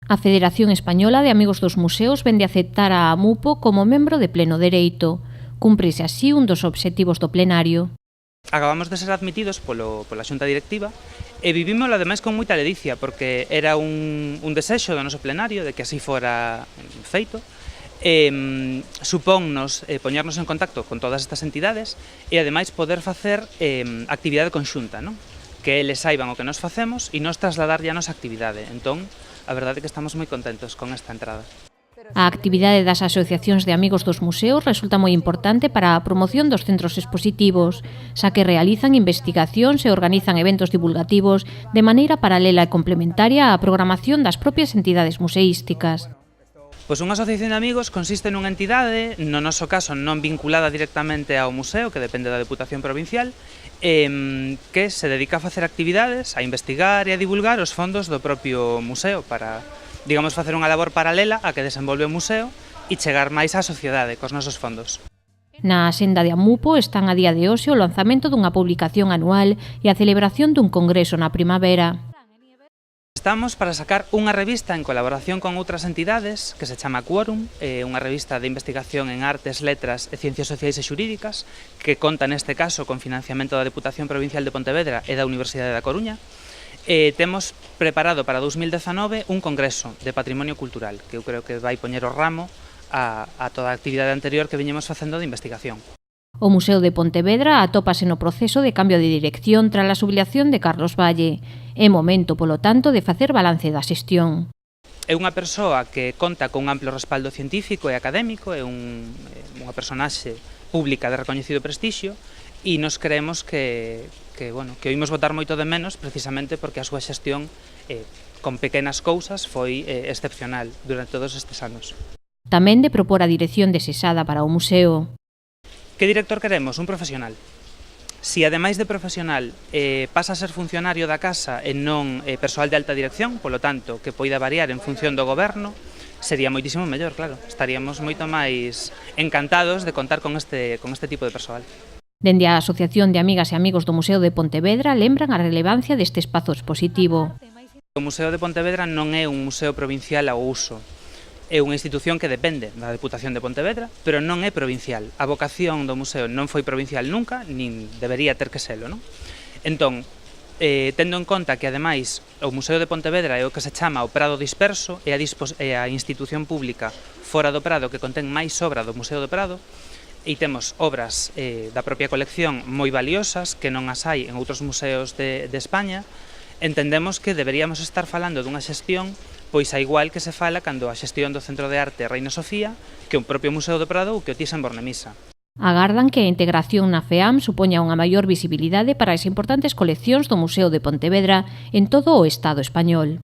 A Federación Española de Amigos dos Museos vende aceptar a AMUPO como membro de pleno dereito. Cúmprese así un dos obxectivos do plenario. Acabamos de ser admitidos pola xunta directiva e vivimoslo ademais con moita ledicia porque era un desexo do noso plenario de que así fora feito. Supónnos poñernos en contacto con todas estas entidades e ademais poder facer actividade conxunta, non? Que eles saiban o que nos facemos e nos trasladarlle a nosa actividade. Entón, a verdade é que estamos moi contentos con esta entrada. A actividade das asociacións de amigos dos museos resulta moi importante para a promoción dos centros expositivos, xa que realizan investigacións e organizan eventos divulgativos de maneira paralela e complementaria á programación das propias entidades museísticas. Pois unha asociación de amigos consiste nunha entidade, no noso caso non vinculada directamente ao museo, que depende da Deputación Provincial, que se dedica a facer actividades, a investigar e a divulgar os fondos do propio museo para, digamos, facer unha labor paralela a que desenvolve o museo e chegar máis á sociedade cos nosos fondos. Na axenda de AMUPO están a día de hoxe o lanzamento dunha publicación anual e a celebración dun congreso na primavera. Estamos para sacar unha revista en colaboración con outras entidades que se chama Quórum, unha revista de investigación en artes, letras e ciencias sociais e xurídicas que conta neste caso con financiamento da Deputación Provincial de Pontevedra e da Universidade da Coruña. Temos preparado para 2019 un congreso de patrimonio cultural que eu creo que vai poñer o ramo a toda a actividade anterior que viñemos facendo de investigación. O Museo de Pontevedra atópase no proceso de cambio de dirección tras a xubilación de Carlos Valle. É momento, polo tanto, de facer balance da xestión. É unha persoa que conta con un amplo respaldo científico e académico, é unha personaxe pública de recoñecido prestixio e nos creemos que oímos botar moito de menos precisamente porque a súa xestión con pequenas cousas foi excepcional durante todos estes anos. Tamén de propor a dirección desexada para o museo. Que director queremos? Un profesional. Si ademais de profesional pasa a ser funcionario da casa e non persoal de alta dirección, polo tanto, que poida variar en función do goberno, sería moitísimo mellor, claro. Estaríamos moito máis encantados de contar con este tipo de persoal. Dende a Asociación de Amigas e Amigos do Museo de Pontevedra lembran a relevancia deste espazo expositivo. O Museo de Pontevedra non é un museo provincial ao uso. É unha institución que depende da Deputación de Pontevedra, pero non é provincial. A vocación do museo non foi provincial nunca, nin debería ter que selo, non? Entón, tendo en conta que, ademais, o Museo de Pontevedra é o que se chama o Prado Disperso, é a institución pública fora do Prado que contén máis obra do Museo do Prado, e temos obras da propia colección moi valiosas, que non as hai en outros museos de España, entendemos que deberíamos estar falando dunha xestión pois a igual que se fala cando a xestión do Centro de Arte Reina Sofía que o propio Museo do Prado ou que o Thyssen Bornemisza. Agardan que a integración na FEAM supoña unha maior visibilidade para as importantes coleccións do Museo de Pontevedra en todo o Estado español.